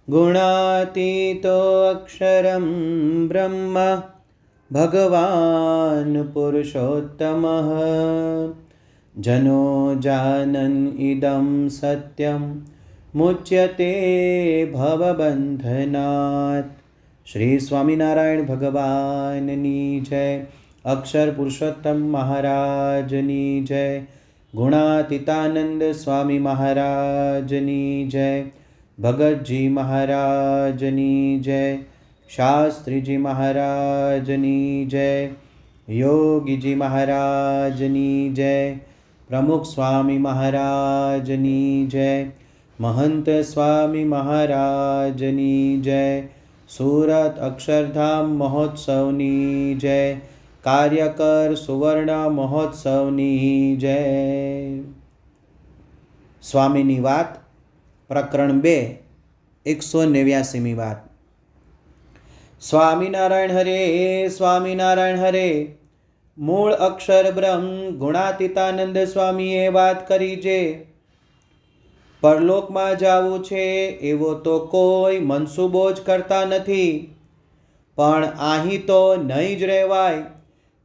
गुणातीतो अक्षरं ब्रह्म भगवान् पुरुषोत्तमः जनो जानन् इदं सत्यं मुच्यते भवबन्धनात्। श्री स्वामिनारायण भगवाननी जय। अक्षर पुरुषोत्तम महाराजनी जय। गुणातीतानंद स्वामी महाराजनी जय। भगत जी महाराजनी जय। शास्त्री जी महाराजनी जय। योगी जी महाराजनी जय। प्रमुख स्वामी महाराजनी जय। महंत स्वामी महाराजनी जय। सूरत अक्षरधाम महोत्सवनी जय। कार्यकर सुवर्ण महोत्सवनी जय। स्वामीनी वात प्रकरण 2 189મી વાત। स्वामीनारायण हरे स्वामीनारायण हरे। मूळ अक्षर ब्रह्म गुणातीतानंद स्वामीए વાત કરી છે। પરલોકમાં જાવું છે એવો તો કોઈ મનસૂબો જ કરતા નથી, પણ અહીં તો નહીં જ રહેવાય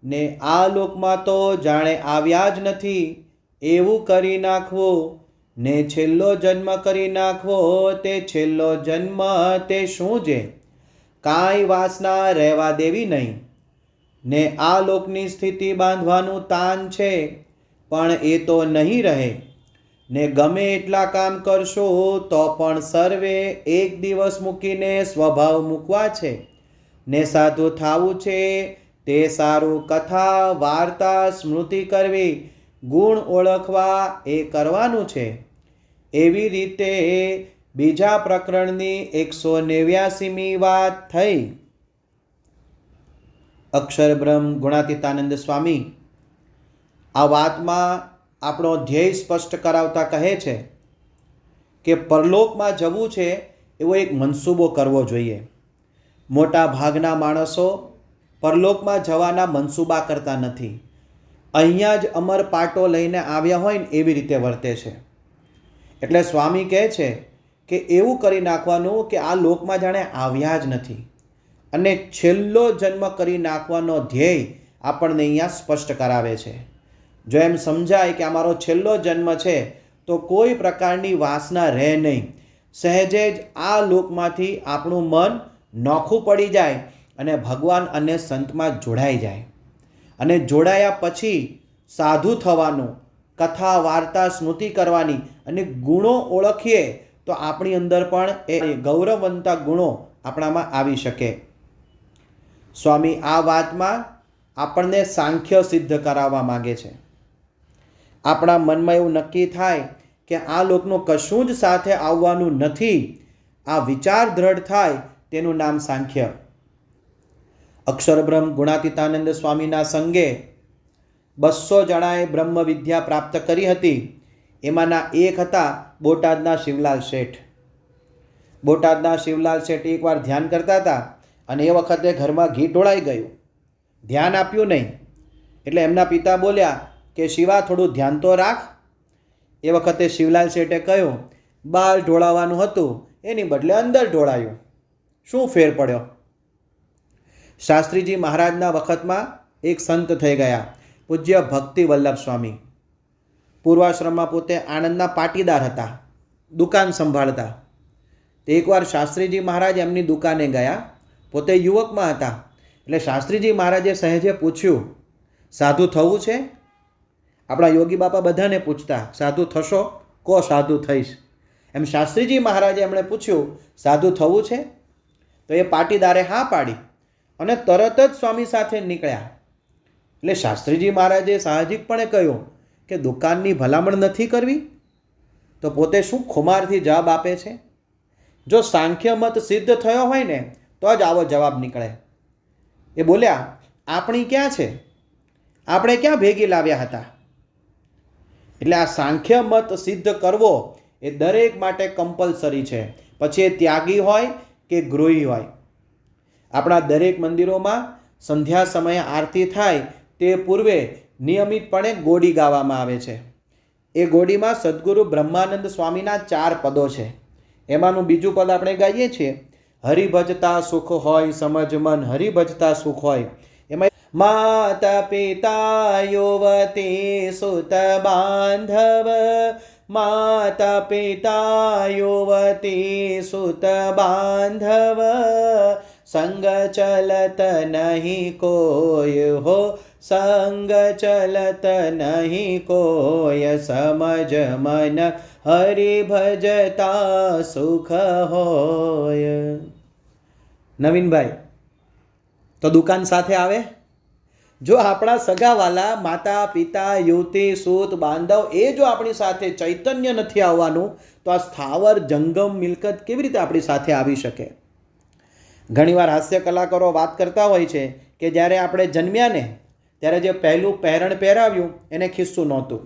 ને આ લોકમાં તો જાણે આવ્યા જ નથી એવું કરી નાખવું ને છેલ્લો જન્મ કરી નાખવો તે છેલ્લો જન્મ તે શું છે? કાંઈ વાસના રહેવા દેવી નહીં ને આ લોકની સ્થિતિ બાંધવાનું તાન છે, પણ એ તો નહીં રહે ને ગમે એટલા કામ કરશો તો પણ સર્વે એક દિવસ મૂકીને સ્વભાવ મૂકવા છે ને સાધુ થાવું છે તે સારું કથા વાર્તા સ્મૃતિ કરવી ગુણ ઓળખવા એ કરવાનું છે। એવી રીતે બીજા પ્રકરણની 189મી વાત થઈ। અક્ષર બ્રહ્મ ગુણાતીતાનંદ સ્વામી આ વાતમાં આપણો ધ્યેય સ્પષ્ટ કરાવતા કહે છે કે પરલોકમાં જવું છે એવો એક મનસૂબો કરવો જોઈએ। મોટા ભાગના માણસો પરલોકમાં જવાના મનસૂબા કરતા નથી, અહીંયા જ અમર પાટો લઈને આવ્યા હોય ને એવી રીતે વર્તે છે। એટલે સ્વામી કહે છે કે એવું કરી નાખવાનું કે આ લોકમાં જાણે આવ્યા જ નથી અને છેલ્લો જન્મ કરી નાખવાનો ધ્યેય આપણને અહીંયા સ્પષ્ટ કરાવે છે। જો એમ સમજાય કે અમારો છેલ્લો જન્મ છે તો કોઈ પ્રકારની વાસના રહે નહીં, સહેજે જ આ લોકમાંથી આપણું મન નોખું પડી જાય અને ભગવાન અને સંતમાં જોડાઈ જાય અને જોડાયા પછી સાધુ થવાનું, કથા વાર્તા સ્મૃતિ કરવાની અને ગુણો ઓળખીએ તો આપણી અંદર પણ એ ગૌરવવંતા ગુણો આપણામાં આવી શકે। સ્વામી આ વાતમાં આપણને સાંખ્ય સિદ્ધ કરાવવા માગે છે। આપણા મનમાં એવું નક્કી થાય કે આ લોકનું કશું જ સાથે આવવાનું નથી, આ વિચાર દ્રઢ થાય તેનું નામ સાંખ્ય। અક્ષરબ્રહ્મ ગુણાતીતાનંદ સ્વામીના સંગે 200 જણાએ બ્રહ્મ વિદ્યા પ્રાપ્ત કરી હતી। એમાંના એક હતા બોટાદના શિવલાલ શેઠ। બોટાદના શિવલાલ શેઠ એકવાર ધ્યાન કરતા હતા અને એ વખતે ઘરમાં ઘી ઢોળાઈ ગયું, ધ્યાન આપ્યું નહીં એટલે એમના પિતા બોલ્યા કે શિવા થોડું ધ્યાન તો રાખ। એ વખતે શિવલાલ શેઠે કહ્યું બહાર ઢોળાવવાનું હતું એની બદલે અંદર ઢોળાયું, શું ફેર પડ્યો? શાસ્ત્રીજી મહારાજના વખતમાં એક સંત થઈ ગયા, પૂજ્ય ભક્તિ વલ્લભ સ્વામી। પૂર્વાશ્રમમાં પોતે આણંદના પાટીદાર હતા, દુકાન સંભાળતા। તે એકવાર શાસ્ત્રીજી મહારાજ એમની દુકાને ગયા, પોતે યુવકમાં હતા એટલે શાસ્ત્રીજી મહારાજે સહેજે પૂછ્યું સાધુ થવું છે? આપણા યોગી બાપા બધાને પૂછતા સાધુ થશો? કો સાધુ થઈશ। એમ શાસ્ત્રીજી મહારાજે એમણે પૂછ્યું સાધુ થવું છે? તો એ પાટીદારે હા પાડી અને તરત જ સ્વામી સાથે નીકળ્યા। એટલે શાસ્ત્રીજી મહારાજે સાહજિકપણે કહ્યું કે દુકાનની ભલામણ નથી કરવી? તો પોતે શું ખુમારથી જવાબ આપે છે? જો સાંખ્ય મત સિદ્ધ થયો હોય ને તો જ આવો જવાબ નીકળે। એ બોલ્યા આપણી ક્યાં છે, આપણે ક્યાં ભેગી લાવ્યા હતા? એટલે આ સાંખ્ય મત સિદ્ધ કરવો એ દરેક માટે કમ્પલસરી છે, પછી એ ત્યાગી હોય કે ગૃહી હોય। આપણા દરેક મંદિરોમાં સંધ્યા સમયે આરતી થાય તે પૂર્વે નિયમિતપણે ગોડી ગાવામાં આવે છે। એ ગોડીમાં સદગુરુ બ્રહ્માનંદ સ્વામીના 4 પદો છે। એમાંનું બીજું પદ આપણે ગાઈએ છીએ, હરિભજતા સુખ હોય સમજ મન, હરિભજતા સુખ હોય. એમાં માતા પિતા યુવતી સુત બાંધવ, માતા પિતા યુવતી સુત બાંધવ, સંગ ચલત નહીં કોઈ હો, સંગ ચલત નહીં કોઈ, સમજ મન હરિભજતા સુખ હોય. નવીનભાઈ, તો દુકાન સાથે આવે? જો આપણા સગાવાલા માતા પિતા યુવતી સૂત બાંધવ એ જો આપણી સાથે ચૈતન્ય નથી આવવાનું, તો આ સ્થાવર જંગમ મિલકત કેવી રીતે આપણી સાથે આવી શકે? ઘણીવાર હાસ્ય કલાકારો વાત કરતા હોય છે કે જ્યારે આપણે જન્મ્યા ને ત્યારે જે પહેલું પહેરણ પહેરાવ્યું એને ખિસ્સું નહોતું,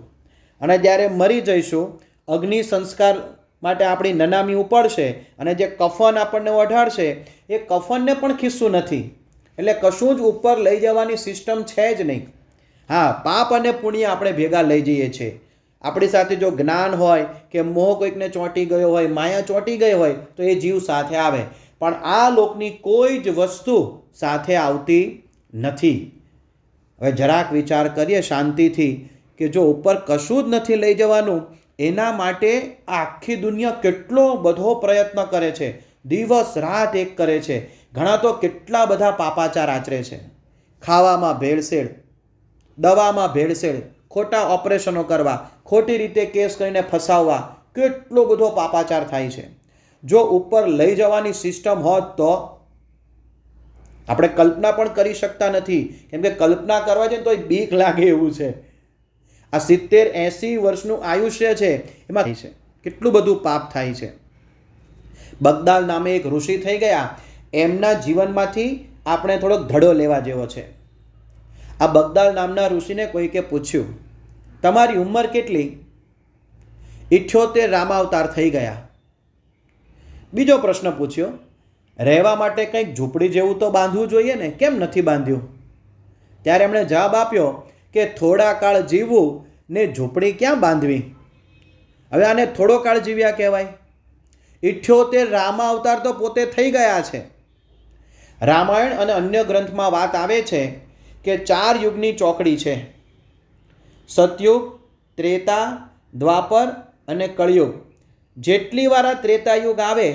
અને જ્યારે મરી જઈશું અગ્નિ સંસ્કાર માટે આપણી નનામી ઉપડશે અને જે કફન આપણને ઓઢાડશે એ કફનને પણ ખિસ્સું નથી. એટલે કશું જ ઉપર લઈ જવાની સિસ્ટમ છે જ નહીં. હા, પાપ અને પુણ્ય આપણે ભેગા લઈ જઈએ છીએ. આપણી સાથે જો જ્ઞાન હોય કે મોહ કોઈકને ચોંટી ગયો હોય, માયા ચોંટી ગઈ હોય, તો એ જીવ સાથે આવે. પણ આ લોકની કોઈ જ વસ્તુ સાથે આવતી નથી. હવે જરાક વિચાર કરીએ શાંતિથી કે જો ઉપર કશું જ નથી લઈ જવાનું, એના માટે આખી દુનિયા કેટલો બધો પ્રયત્ન કરે છે, દિવસ રાત એક કરે છે. ઘણા તો કેટલા બધા પાપાચાર આચરે છે. ખાવામાં ભેળસેળ, દવામાં ભેળસેળ, ખોટા ઓપરેશનો કરવા, ખોટી રીતે કેસ કરીને ફસાવવા, કેટલો બધો પાપાચાર થાય છે. જો ઉપર લઈ જવાની સિસ્ટમ હોત તો આપણે કલ્પના પણ કરી શકતા નથી, કેમ કે કલ્પના કરવા છે તો બીક લાગે એવું છે. આ 70-80 વર્ષનું આયુષ્ય છે, એમાં થાય છે કેટલું બધું પાપ થાય છે. બગદાલ નામે એક ઋષિ થઈ ગયા, એમના જીવનમાંથી આપણે થોડોક ધડો લેવા જેવો છે. આ બગદાલ નામના ઋષિને કોઈકે પૂછ્યું, તમારી ઉંમર કેટલી? 78 રામાવતાર થઈ ગયા. બીજો પ્રશ્ન પૂછ્યો, રહેવા માટે કંઈક ઝૂંપડી જેવું તો બાંધવું જોઈએ ને, કેમ નથી બાંધ્યું? ત્યારે એમણે જવાબ આપ્યો કે થોડા કાળ જીવવું ને ઝૂંપડી ક્યાં બાંધવી. હવે આને થોડો કાળ જીવ્યા કહેવાય? 78 રામા અવતાર તો પોતે થઈ ગયા છે. રામાયણ અને અન્ય ગ્રંથમાં વાત આવે છે કે 4 યુગની ચોકડી છે, સતયુગ, ત્રેતા, દ્વાપર અને કળિયુગ. જેટલી વાર આ ત્રેતાયુગ આવે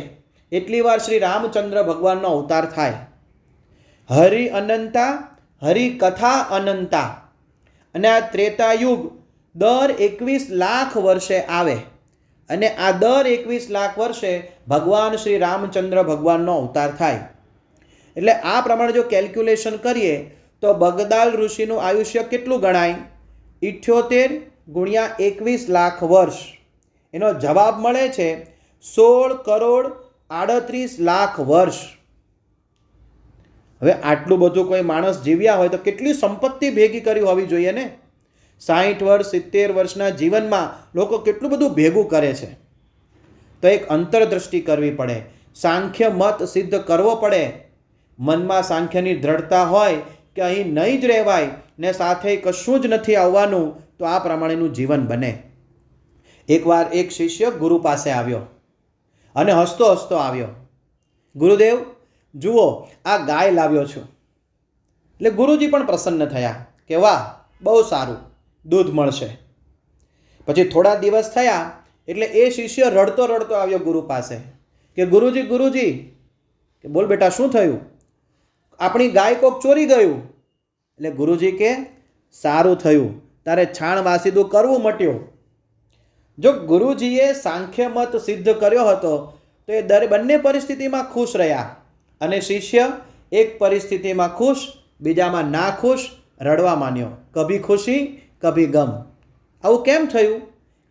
એટલી વાર શ્રી રામચંદ્ર ભગવાનનો અવતાર થાય. હરિ અનંતા, હરિ કથા અનંતા. અને આ ત્રેતાયુગ દર 21 લાખ વર્ષે આવે, અને આ દર 21 લાખ વર્ષે ભગવાન શ્રી રામચંદ્ર ભગવાનનો અવતાર થાય. એટલે આ પ્રમાણે જો કેલ્ક્યુલેશન કરીએ તો બગદાલ ઋષિનું આયુષ્ય કેટલું ગણાય? 78 ગુણ્યા 21 લાખ વર્ષ. એનો જવાબ મળે છે 16 કરોડ 38 લાખ વર્ષ. હવે આટલું બધું કોઈ માણસ જીવ્યા હોય તો કેટલી સંપત્તિ ભેગી કરી હોવી જોઈએ ને. 60 વર્ષ 70 વર્ષના જીવનમાં લોકો કેટલું બધું ભેગું કરે છે. તો એક અંતરદ્રષ્ટિ કરવી પડે, સાંખ્ય મત સિદ્ધ કરવો પડે. મનમાં સાંખ્યની દ્રઢતા હોય કે અહીં નહીં જ રહેવાય ને સાથે કશું જ નથી આવવાનું, તો આ પ્રમાણેનું જીવન બને. એકવાર એક શિષ્ય ગુરુ પાસે આવ્યો અને હસતો હસતો આવ્યો, ગુરુદેવ જુઓ આ ગાય લાવ્યો છું. એટલે ગુરુજી પણ પ્રસન્ન થયા કે વાહ, બહુ સારું, દૂધ મળશે. પછી થોડા દિવસ થયા એટલે એ શિષ્ય રડતો રડતો આવ્યો ગુરુ પાસે કે ગુરુજી ગુરુજી, કે બોલ બેટા શું થયું? આપણી ગાય કોક ચોરી ગયું. એટલે ગુરુજી કે સારું થયું, તારે છાણ વાસીદું કરવું મટ્યું. જો ગુરુજીએ સાંખ્ય મત સિદ્ધ કર્યો હતો તો એ બંને પરિસ્થિતિમાં ખુશ રહ્યા, અને શિષ્ય એક પરિસ્થિતિમાં ખુશ, બીજામાં ના ખુશ, રડવા માંડ્યો. કભી ખુશી કભી ગમ. આવું કેમ થયું?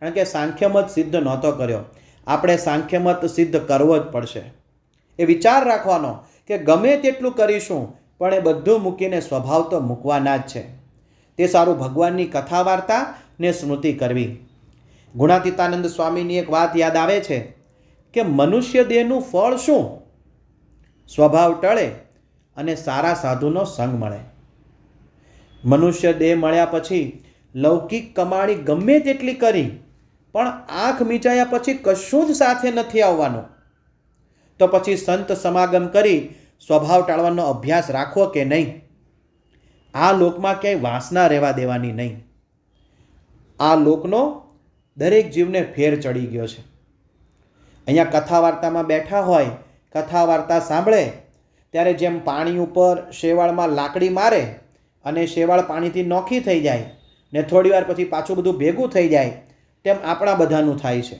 કારણ કે સાંખ્ય મત સિદ્ધ નહોતો કર્યો. આપણે સાંખ્ય મત સિદ્ધ કરવો જ પડશે. એ વિચાર રાખવાનો કે ગમે તેટલું કરીશું પણ એ બધું મૂકીને સ્વભાવ તો મૂકવાના જ છે. તે સારું ભગવાનની કથા વાર્તા ને સ્મૃતિ કરવી. ગુણાતીતાનંદ સ્વામીની એક વાત યાદ આવે છે કે મનુષ્ય દેહનું ફળ શું? સ્વભાવ ટળે અને સારા સાધુનો સંગ મળે. મનુષ્ય દેહ મળ્યા પછી લૌકિક કમાણી ગમે તેટલી કરી પણ આંખ મીચાયા પછી કશું જ સાથે નથી આવવાનું. તો પછી સંત સમાગમ કરી સ્વભાવ ટાળવાનો અભ્યાસ રાખવો કે નહીં? આ લોકમાં ક્યાંય વાસના રહેવા દેવાની નહીં. આ લોકનો દરેક જીવને ફેર ચડી ગયો છે. અહીંયા કથા વાર્તામાં બેઠા હોય, કથા વાર્તા સાંભળે ત્યારે જેમ પાણી ઉપર શેવાળમાં લાકડી મારે અને શેવાળ પાણીથી નોખી થઈ જાય ને થોડી વાર પછી પાછું બધું ભેગું થઈ જાય, તેમ આપણા બધાનું થાય છે.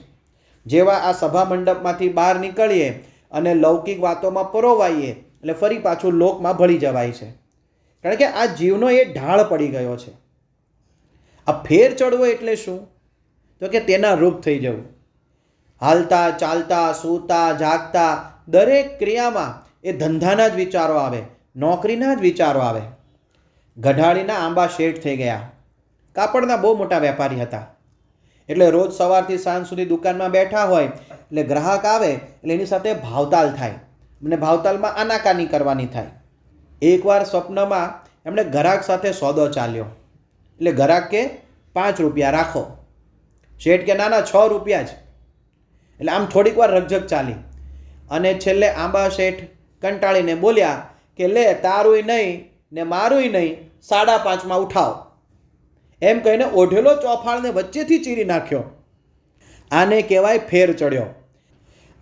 જેવા આ સભા મંડપમાંથી બહાર નીકળીએ અને લૌકિક વાતોમાં પરોવાઈએ એટલે ફરી પાછું લોકમાં ભળી જવાય છે. કારણ કે આ જીવનો એ ઢાળ પડી ગયો છે. આ ફેર ચડવો એટલે શું? તો કે તેના રૂપ થઈ જવું. હાલતા ચાલતા સૂતા જાગતા દરેક ક્રિયામાં એ ધંધાના જ વિચારો આવે, નોકરીના જ વિચારો આવે. ગઢાળીના આંબા શેઠ થઈ ગયા. કાપડના બહુ મોટા વેપારી હતા. એટલે રોજ સવારથી સાંજ સુધી દુકાનમાં બેઠા હોય એટલે ગ્રાહક આવે એટલે એની સાથે ભાવતાલ થાય અને ભાવતાલમાં આનાકાની કરવાની થાય. એકવાર સ્વપ્નમાં એમણે ગ્રાહક સાથે સોદો ચાલ્યો. એટલે ગ્રાહક કે 5 રૂપિયા રાખો. શેઠ કે ના 6 રૂપિયા જ. એટલે આમ થોડીક વાર રકઝક ચાલી અને છેલ્લે આંબા શેઠ કંટાળીને બોલ્યા કે લે તારુંય નહીં ને મારુંય નહીં, 5.5માં ઉઠાવ. એમ કહીને ઓઢેલો ચોફાળને વચ્ચેથી ચીરી નાખ્યો. આને કહેવાય ફેર ચડ્યો.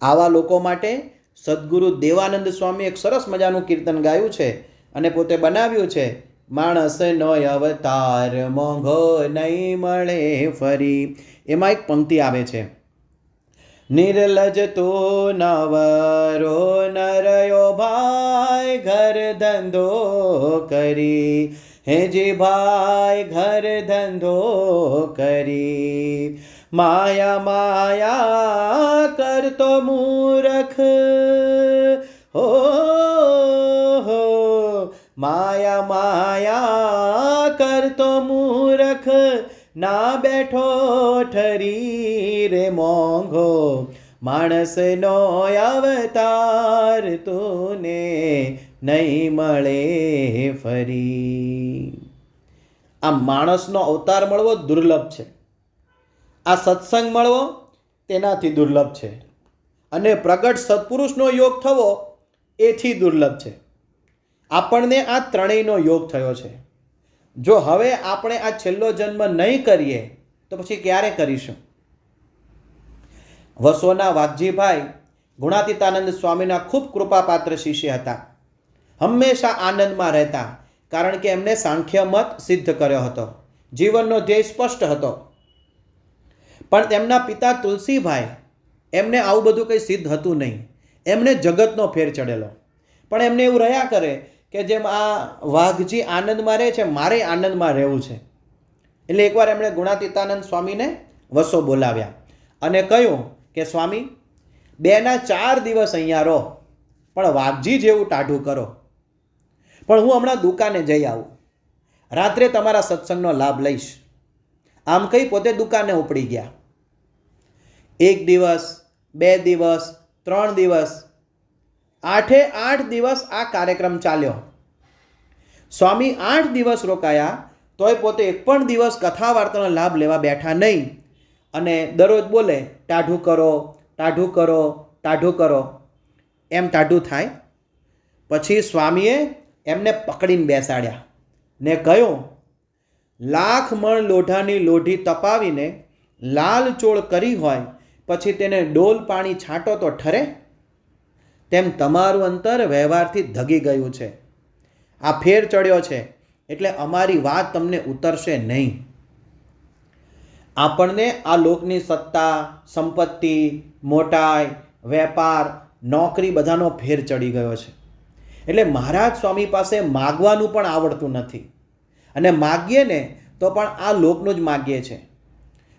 આવા લોકો માટે સદગુરુ દેવાનંદ સ્વામી એક સરસ મજાનું કીર્તન ગાયું છે અને પોતે બનાવ્યું છે. માણસનો અવતાર મોંઘો નહીં મળે ફરી. એમાં એક પંક્તિ આવે છે, નિર્લજ તો નવરો નરયો ભાઈ ઘર ધંધો કરી, હેજી ભાઈ ઘર ધંધો કરી, માયા માયા કરતો મૂરખ હો, માયા માયા કરતો મૂરખ, ના બેઠો ઠરી રે મોંઘો, માણસનો અવતાર તુને નહીં મળે ફરી. આ માણસનો અવતાર મળવો દુર્લભ છે. આ સત્સંગ મળવો તેનાથી દુર્લભ છે. અને પ્રગટ સત્પુરુષનો યોગ થવો એથી દુર્લભ છે. આપણને આ ત્રણેયનો યોગ થયો છે. જો હવે આપણે આ છેલ્લો જન્મ નહીં કરીએ તો પછી ક્યારે કરીશું? વસોના વાઘજીભાઈ ગુણાતીતાનંદ સ્વામીના ખૂબ કૃપાપાત્ર શિષ્ય હતા. હંમેશા આનંદમાં રહેતા, કારણ કે એમને સાંખ્ય મત સિદ્ધ કર્યો હતો. જીવનનો ધ્યેય સ્પષ્ટ હતો. પણ તેમના પિતા તુલસીભાઈ, એમને આવું બધું કંઈ સિદ્ધ હતું નહીં. એમને જગતનો ફેર ચડેલો. પણ એમને એવું રહ્યા કરે કે જેમ આ વાઘજી આનંદમાં રહે છે, મારે આનંદમાં રહેવું છે. એટલે એકવાર એમણે ગુણાતીતાનંદ સ્વામીને વસો બોલાવ્યા અને કહ્યું કે સ્વામી 2-4 દિવસ અહીંયા રહો, પણ વાઘજી જેવું ટાઢું કરો. પણ હું હમણાં દુકાને જઈ આવું, રાત્રે તમારા સત્સંગનો લાભ લઈશ. આમ કહી પોતે દુકાને ઉપડી ગયા. 1 દિવસ 2 દિવસ 3 દિવસ 8 દિવસ આ કાર્યક્રમ ચાલ્યો. સ્વામી 8 દિવસ રોકાયા તોય પોતે એક પણ દિવસ કથા વાર્તાનો લાભ લેવા બેઠા નહીં. અને દરરોજ બોલે ટાઢું કરો, ટાઢું કરો, ટાઢું કરો. એમ ટાઢું થાય. પછી સ્વામીએ એમને પકડીને બેસાડ્યા ને કહ્યું, 1,00,000 મણ લોઢાની લોઢી તપાવીને લાલ ચોળ કરી હોય પછી તેને ડોલ પાણી છાંટો તો ઠરે? તેમ તમારું અંતર વ્યવહારથી ધગી ગયું છે. આ ફેર ચડ્યો છે એટલે અમારી વાત તમને ઉતરશે નહીં. આપણને આ લોકની સત્તા, સંપત્તિ, મોટાઈ, વેપાર, નોકરી બધાનો ફેર ચડી ગયો છે. એટલે મહારાજ સ્વામી પાસે માગવાનું પણ આવડતું નથી. અને માગીએ ને તો પણ આ લોકનું જ માગીએ છે.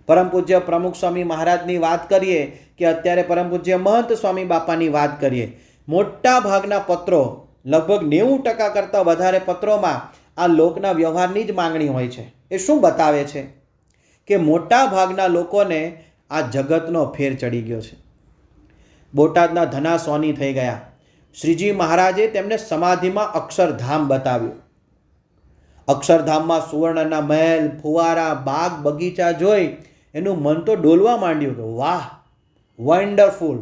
પરમ પૂજ્ય પ્રમુખ સ્વામી મહારાજની વાત કરીએ કે અત્યારે પરમ પૂજ્ય મહંત સ્વામી બાપાની વાત કરીએ, મોટા ભાગના પત્રો, લગભગ 90% કરતાં વધારે પત્રોમાં આ લોકના વ્યવહારની જ માંગણી હોય છે. એ શું બતાવે છે? કે મોટા ભાગના લોકોને આ જગતનો ફેર ચડી ગયો છે. બોટાદના ધના સોની થઈ ગયા. શ્રીજી મહારાજે તેમને સમાધિમાં અક્ષરધામ બતાવ્યું. અક્ષરધામમાં સુવર્ણના મહેલ, ફુવારા, બાગ, બગીચા જોઈ એનું મન તો ડોલવા માંડ્યું કે વાહ, વન્ડરફુલ,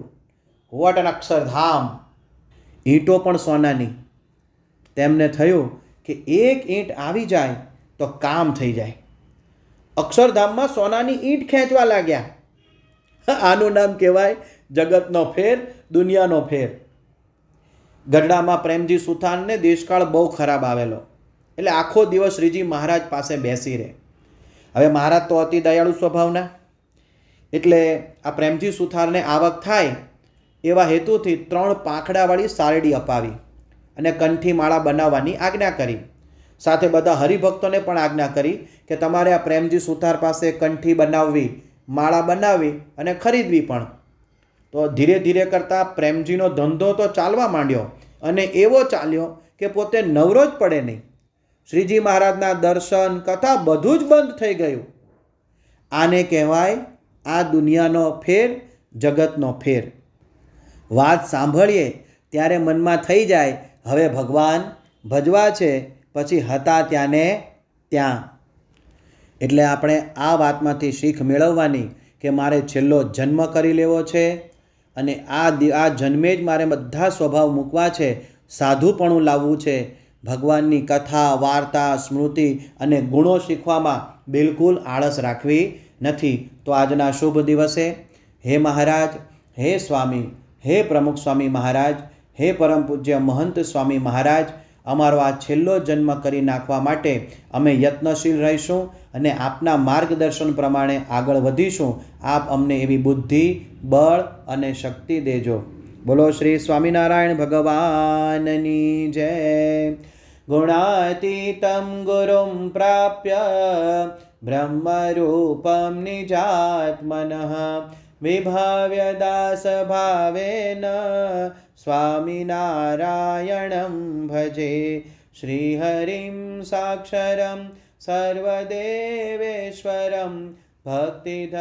વોટ એન અક્ષરધામ. ઈંટો પણ સોનાની. તેમને થયું કે એક ઈંટ આવી જાય તો કામ થઈ જાય. અક્ષરધામમાં સોનાની ઈંટ ખેંચવા લાગ્યા. આનું નામ કહેવાય જગતનો ફેર, દુનિયાનો ફેર. ગઢડામાં પ્રેમજી સુથારને દેશકાળ બહુ ખરાબ આવેલો, એટલે આખો દિવસ શ્રીજી મહારાજ પાસે બેસી રહે. હવે મહારાજ તો અતિ દયાળુ સ્વભાવના, એટલે આ પ્રેમજી સુથારને આવક થાય એવા હેતુથી 3 પાંખડાવાળી સારડી અપાવી અને કંઠી માળા બનાવવાની આજ્ઞા કરી. સાથે બધા હરિભક્તોને પણ આજ્ઞા કરી કે તમારે આ પ્રેમજી સુથાર પાસે કંઠી બનાવવી, માળા બનાવવી અને ખરીદવી પણ. તો ધીરે ધીરે કરતાં પ્રેમજીનો ધંધો તો ચાલવા માંડ્યો, અને એવો ચાલ્યો કે પોતે નવરો જ પડે નહીં. શ્રીજી મહારાજના દર્શન, કથા બધું જ બંધ થઈ ગયું. આને કહેવાય આ દુનિયાનો ફેર, જગતનો ફેર. વાત સાંભળીએ ત્યારે મનમાં થઈ જાય હવે ભગવાન ભજવા છે, પછી હતા ત્યાં ને ત્યાં. એટલે આપણે આ વાતમાંથી શીખ મેળવવાની કે મારે છેલ્લો જન્મ કરી લેવો છે, અને આ જન્મે જ મારે બધા સ્વભાવ મૂકવા છે, સાધુપણું લાવવું છે. ભગવાનની કથા, વાર્તા, સ્મૃતિ અને ગુણો શીખવામાં બિલકુલ આળસ રાખવી નથી. તો આજના શુભ દિવસે હે મહારાજ, હે સ્વામી, હે પ્રમુખ સ્વામી મહારાજ, હે પરમ પૂજ્ય મહંત સ્વામી મહારાજ, અમારો આ છેલ્લો જન્મ કરી નાખવા માટે અમે યત્નશીલ રહીશું અને આપના માર્ગદર્શન પ્રમાણે આગળ વધીશું. આપ અમને એવી બુદ્ધિ, બળ અને શક્તિ દેજો. બોલો શ્રી સ્વામિનારાયણ ભગવાનની જય. ગુણાતીતમ ગુરુમ પ્રાપ્ય બ્રહ્મરૂપમ નિજાત્મનઃ વિભાવ્ય દાસ ભાવેન સ્વામિનારાયણં ભજે. શ્રીહરિં સાક્ષરં સર્વદેવેશ્વરં ભક્તિધર્માત્મજં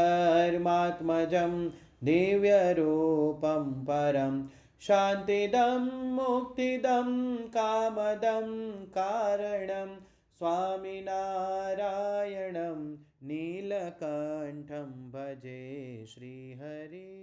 દિવ્યરૂપં પરમ શાંતિદમ મુક્તિદમ કામદમ કારણમ સ્વામિનારાયણં નીલકંઠં ભજે. શ્રીહરિ.